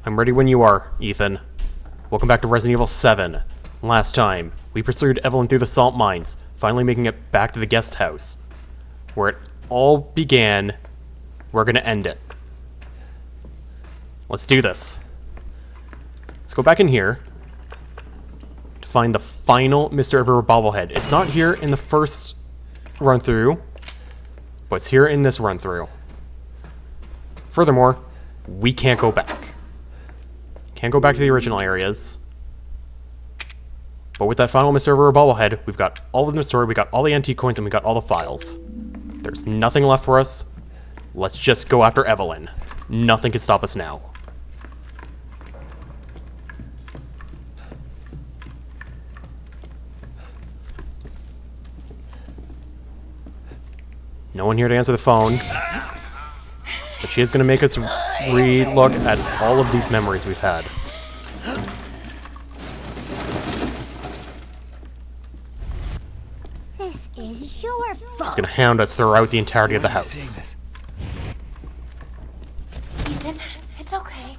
I'm ready when you are, Ethan. Welcome back to Resident Evil 7. Last time, we pursued Evelyn through the salt mines, finally making it back to the guest house. Where it all began, we're gonna end it. Let's do this. Let's go back in here to find the final Mr. Everywhere bobblehead. It's not here in the first run-through, but it's here in this run-through. Furthermore, we can't go back. Can't go back to the original areas. But with that final Mr. Everywhere bobblehead, we've got all of the story, we got all the antique coins, and we got all the files. There's nothing left for us. Let's just go after Evelyn. Nothing can stop us now. No one here to answer the phone. But she is going to make us re-look at all of these memories we've had. This is your fault. She's going to hound us throughout the entirety of the house. Ethan, it's okay.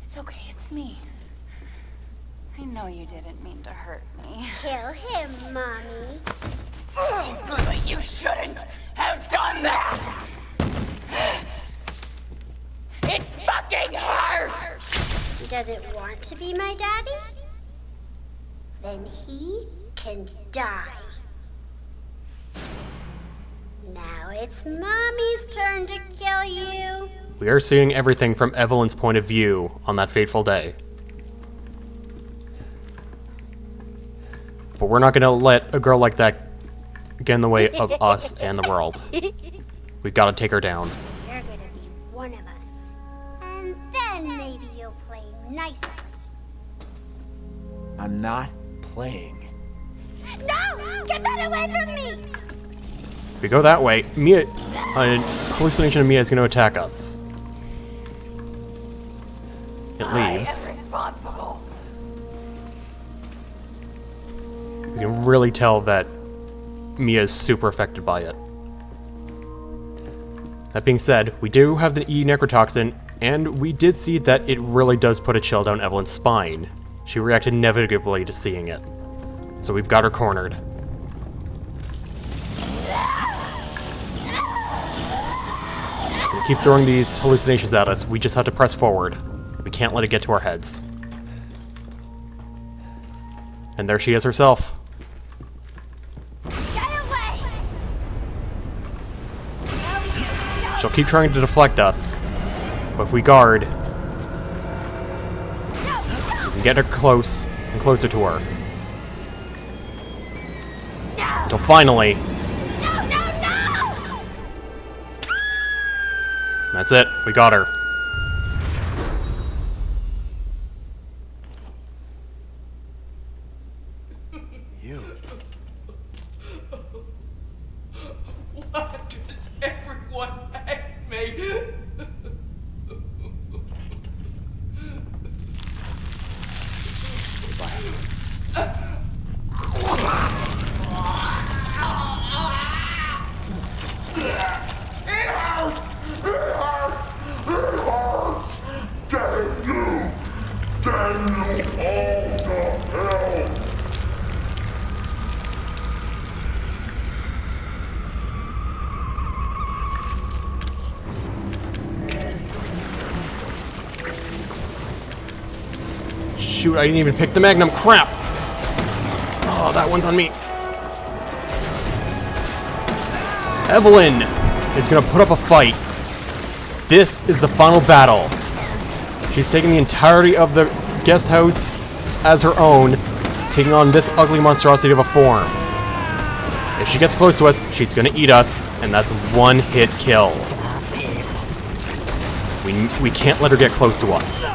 It's okay, it's me. I know you didn't mean to hurt me. Kill him, Mommy. But you shouldn't have done that! It fucking hurts! He doesn't want to be my daddy? Then he can die. Now it's Mommy's turn to kill you. We are seeing everything from Evelyn's point of view on that fateful day. But we're not going to let a girl like that get in the way of us and the world. We've got to take her down. You're gonna be one of us. And then maybe you'll play nice. I'm not playing. No! Get that away from me! If we go that way, Mia, a hallucination of Mia is going to attack us. It leaves. I am responsible. We can really tell that Mia is super affected by it. That being said, we do have the E necrotoxin, and we did see that it really does put a chill down Evelyn's spine. She reacted negatively to seeing it. So we've got her cornered. She's gonna keep throwing these hallucinations at us. We just have to press forward. We can't let it get to our heads. And there she is herself. She'll keep trying to deflect us, but if we guard, we can get her close and closer to her. Until finally, that's it, we got her. You. Why does everyone hate me? It hurts! It hurts! It hurts! Damn you! Damn you all to hell! Shoot, I didn't even pick the Magnum, crap! Oh, that one's on me. Evelyn is gonna put up a fight. This is the final battle. She's taking the entirety of the guest house as her own, taking on this ugly monstrosity of a form. If she gets close to us, she's gonna eat us, and that's one hit kill. We can't let her get close to us.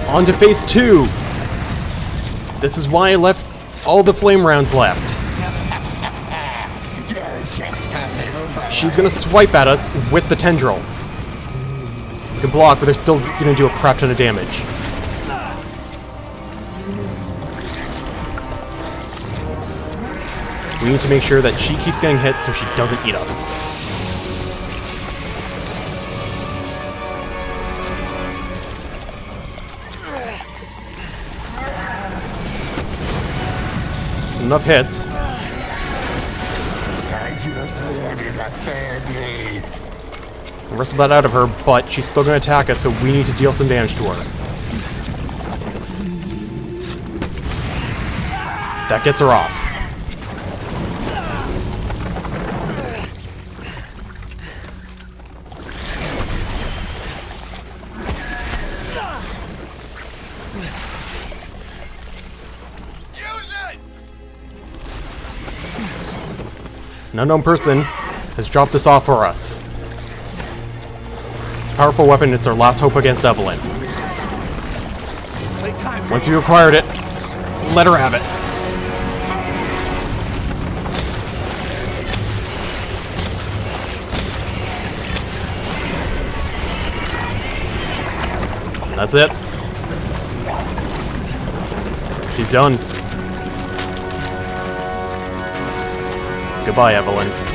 On to phase 2! This is why I left all the flame rounds left. She's gonna swipe at us with the tendrils. You can block, but they're still gonna do a crap ton of damage. We need to make sure that she keeps getting hit so she doesn't eat us. Enough hits. Wrestle that out of her, but she's still going to attack us, so we need to deal some damage to her. That gets her off. An unknown person has dropped this off for us. It's a powerful weapon, it's our last hope against Evelin. Once you acquired it, let her have it. And that's it. She's done. Goodbye, Evelin.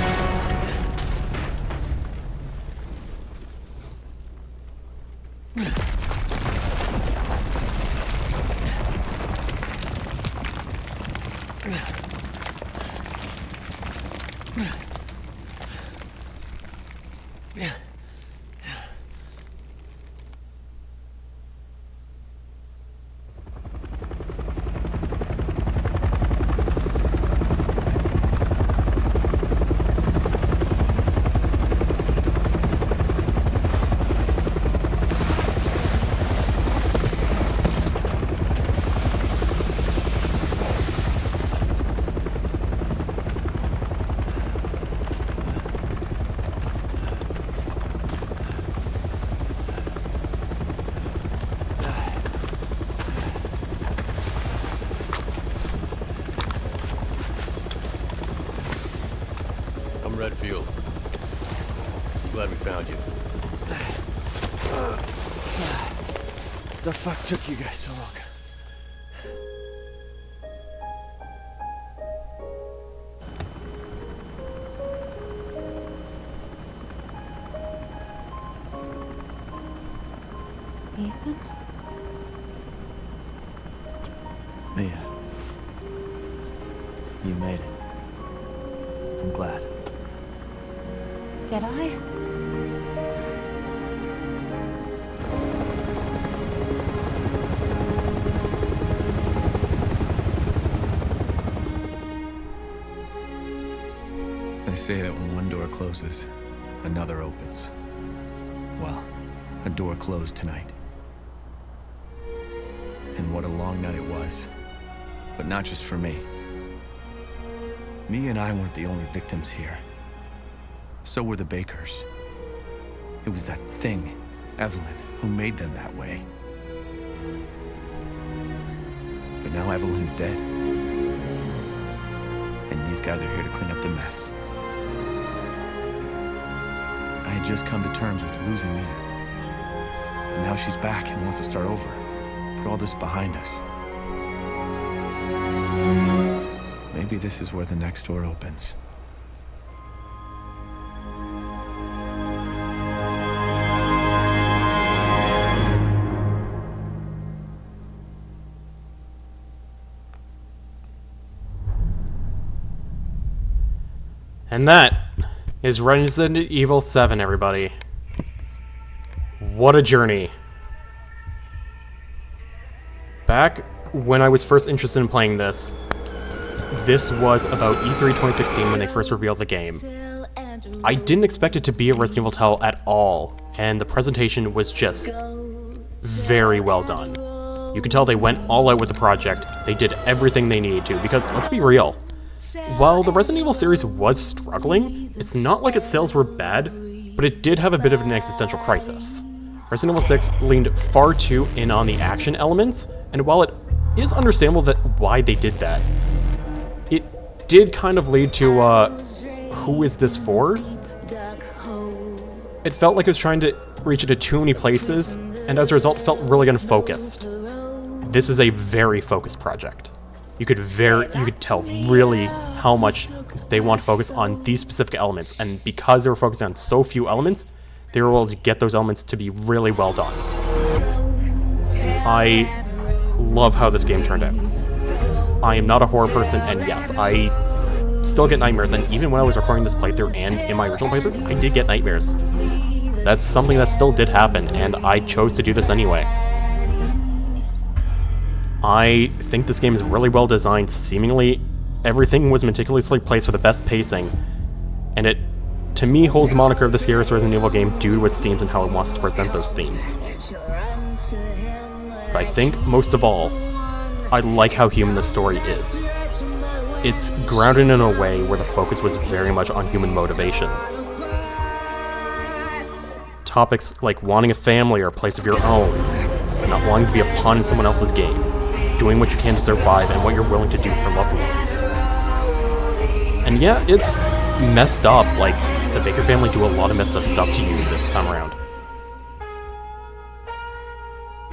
Redfield. Glad we found you. The fuck took you guys so long? Ethan? Mia. You made it. I'm glad. Did I? They say that when one door closes, another opens. Well, a door closed tonight. And what a long night it was. But not just for me. Mia and I weren't the only victims here. So were the Bakers. It was that thing, Evelin, who made them that way. But now Evelyn's dead. And these guys are here to clean up the mess. I had just come to terms with losing Mia. But now she's back and wants to start over. Put all this behind us. Maybe this is where the next door opens. And that is Resident Evil 7, everybody. What a journey. Back when I was first interested in playing this was about E3 2016 when they first revealed the game. I didn't expect it to be a Resident Evil title at all, and the presentation was just very well done. You can tell they went all out with the project. They did everything they needed to, because let's be real, while the Resident Evil series was struggling, it's not like its sales were bad, but it did have a bit of an existential crisis. Resident Evil 6 leaned far too in on the action elements, and while it is understandable that why they did that, it did kind of lead to, who is this for? It felt like it was trying to reach into too many places, and as a result felt really unfocused. This is a very focused project. You could tell really how much they want to focus on these specific elements, and because they were focusing on so few elements, they were able to get those elements to be really well done. I love how this game turned out. I am not a horror person, and yes, I still get nightmares, and even when I was recording this playthrough and in my original playthrough, I did get nightmares. That's something that still did happen, and I chose to do this anyway. I think this game is really well designed. Seemingly, everything was meticulously placed for the best pacing, and it, to me, holds the moniker of the scariest Resident Evil game due to its themes and how it wants to present those themes. But I think, most of all, I like how human the story is. It's grounded in a way where the focus was very much on human motivations. Topics like wanting a family or a place of your own, not wanting to be a pawn in someone else's game, doing what you can to survive, and what you're willing to do for loved ones. And yeah, it's messed up, like, the Baker family do a lot of messed up stuff to you this time around.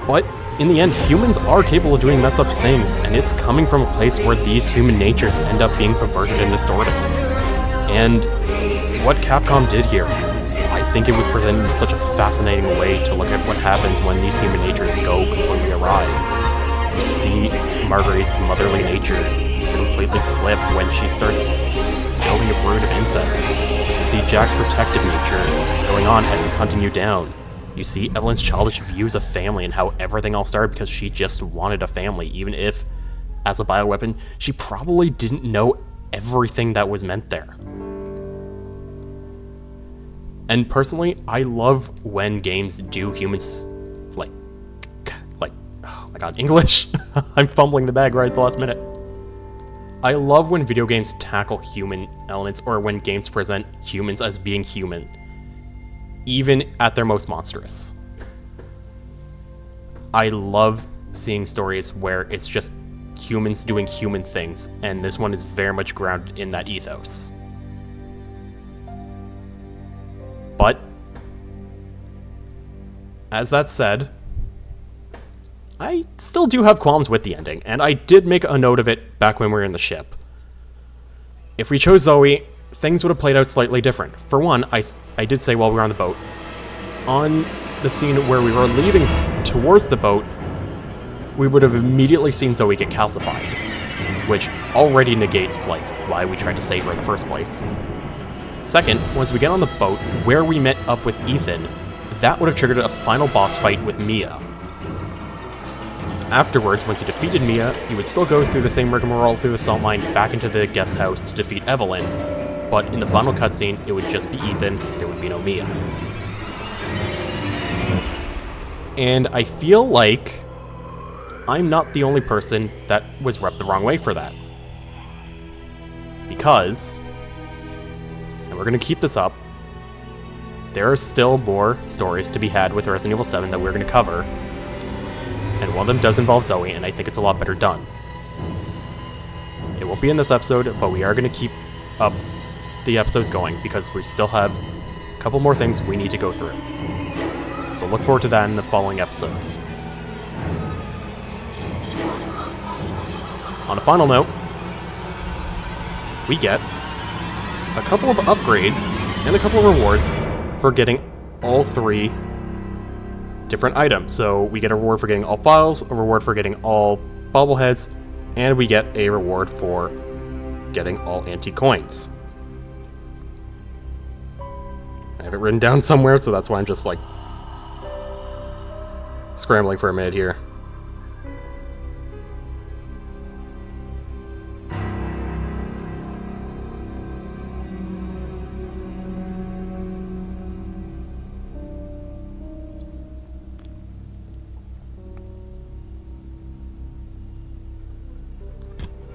But, in the end, humans are capable of doing messed up things, and it's coming from a place where these human natures end up being perverted and distorted. And what Capcom did here, I think it was presented in such a fascinating way to look at what happens when these human natures go completely awry. You see Marguerite's motherly nature completely flip when she starts building a brood of insects. You see Jack's protective nature going on as he's hunting you down. You see Evelyn's childish views of family and how everything all started because she just wanted a family, even if, as a bioweapon, she probably didn't know everything that was meant there. And personally, I love when games do humans, like, oh my god, English? I'm fumbling the bag right at the last minute. I love when video games tackle human elements, or when games present humans as being human, even at their most monstrous. I love seeing stories where it's just humans doing human things, and this one is very much grounded in that ethos. But, as that said, I still do have qualms with the ending, and I did make a note of it back when we were in the ship. If we chose Zoe, things would have played out slightly different. For one, I did say while we were on the boat, on the scene where we were leaving towards the boat, we would have immediately seen Zoe get calcified, which already negates, like, why we tried to save her in the first place. Second, once we get on the boat where we met up with Ethan, that would have triggered a final boss fight with Mia. Afterwards, once you defeated Mia, you would still go through the same rigmarole through the salt mine back into the guest house to defeat Evelyn, but in the final cutscene, it would just be Ethan, there would be no Mia. And I feel like I'm not the only person that was rubbed the wrong way for that. Because, and we're going to keep this up, there are still more stories to be had with Resident Evil 7 that we're going to cover, and one of them does involve Zoe, and I think it's a lot better done. It won't be in this episode, but we are going to keep up the episodes going, because we still have a couple more things we need to go through. So look forward to that in the following episodes. On a final note, we get a couple of upgrades and a couple of rewards for getting all 3 different items. So we get a reward for getting all files, a reward for getting all bobbleheads, and we get a reward for getting all antique coins. I have it written down somewhere, so that's why I'm just like scrambling for a minute here.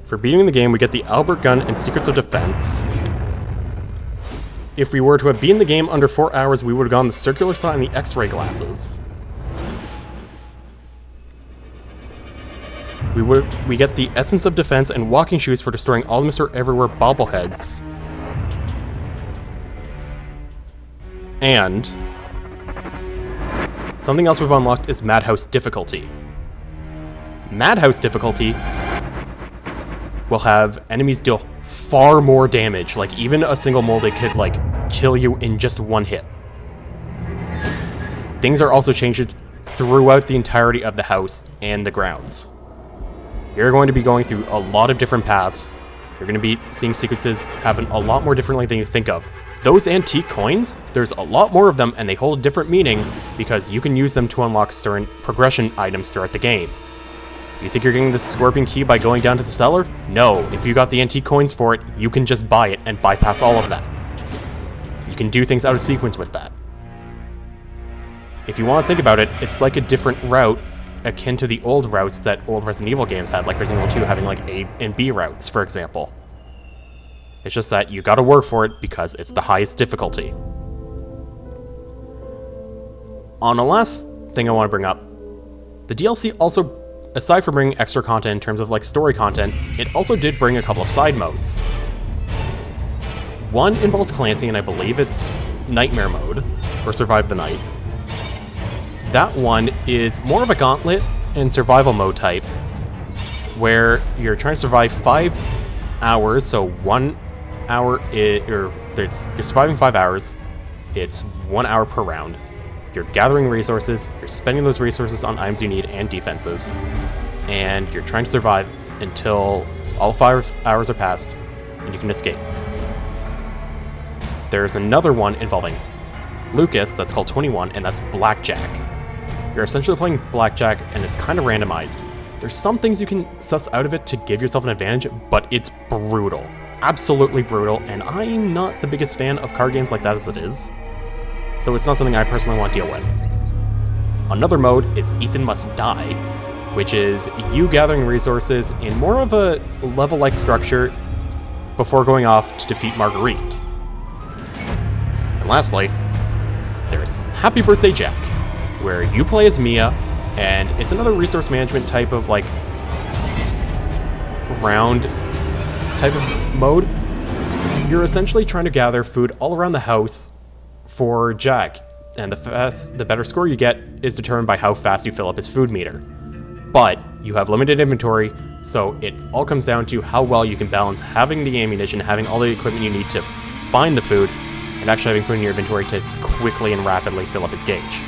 For beating the game, we get the Albert Gun and Secrets of Defense. If we were to have beaten the game under 4 hours, we would have gotten the circular saw and the X-ray glasses. We get the Essence of Defense and walking shoes for destroying all the Mr. Everywhere bobbleheads. And something else we've unlocked is Madhouse difficulty. Madhouse difficulty will have enemies deal far more damage. Like, even a single molded could, like, kill you in just one hit. Things are also changed throughout the entirety of the house and the grounds. You're going to be going through a lot of different paths. You're going to be seeing sequences happen a lot more differently than you think of. Those antique coins, there's a lot more of them, and they hold a different meaning because you can use them to unlock certain progression items throughout the game. You think you're getting the Scorpion Key by going down to the cellar? No, if you got the antique coins for it, you can just buy it and bypass all of that. You can do things out of sequence with that. If you want to think about it, it's like a different route akin to the old routes that old Resident Evil games had, like Resident Evil 2 having like A and B routes, for example. It's just that you gotta work for it because it's the highest difficulty. On a last thing I want to bring up, the DLC also, aside from bringing extra content in terms of like story content, it also did bring a couple of side modes. One involves Clancy, and I believe it's Nightmare mode, or Survive the Night. That one is more of a gauntlet and survival mode type, where you're trying to survive 5 hours, so 1 hour, you're surviving 5 hours, it's 1 hour per round. You're gathering resources, you're spending those resources on items you need and defenses, and you're trying to survive until all 5 hours are passed, and you can escape. There's another one involving Lucas that's called 21, and that's Blackjack. You're essentially playing Blackjack, and it's kind of randomized. There's some things you can suss out of it to give yourself an advantage, but it's brutal. Absolutely brutal, and I'm not the biggest fan of card games like that as it is. So it's not something I personally want to deal with. Another mode is Ethan Must Die, which is you gathering resources in more of a level-like structure before going off to defeat Marguerite. And lastly, there's Happy Birthday Jack, where you play as Mia, and it's another resource management type of like round type of mode. You're essentially trying to gather food all around the house for Jack, and the better score you get is determined by how fast you fill up his food meter. But you have limited inventory, so it all comes down to how well you can balance having the ammunition, having all the equipment you need to find the food, and actually having food in your inventory to quickly and rapidly fill up his gauge.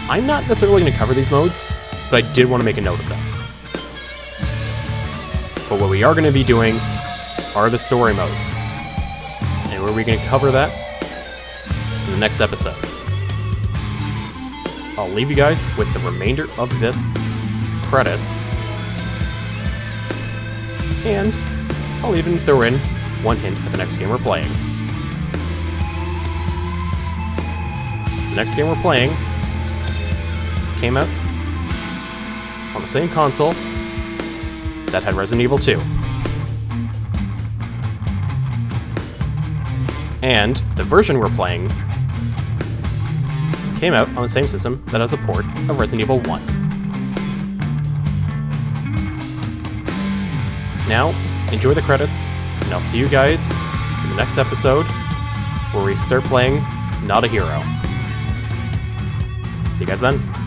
I'm not necessarily going to cover these modes, but I did want to make a note of them. But what we are going to be doing are the story modes. And where are we going to cover that? In the next episode. I'll leave you guys with the remainder of this credits. And I'll even throw in one hint at the next game we're playing. The next game we're playing came out on the same console that had Resident Evil 2. And the version we're playing came out on the same system that has a port of Resident Evil 1. Now, enjoy the credits, and I'll see you guys in the next episode where we start playing Not a Hero. See you guys then.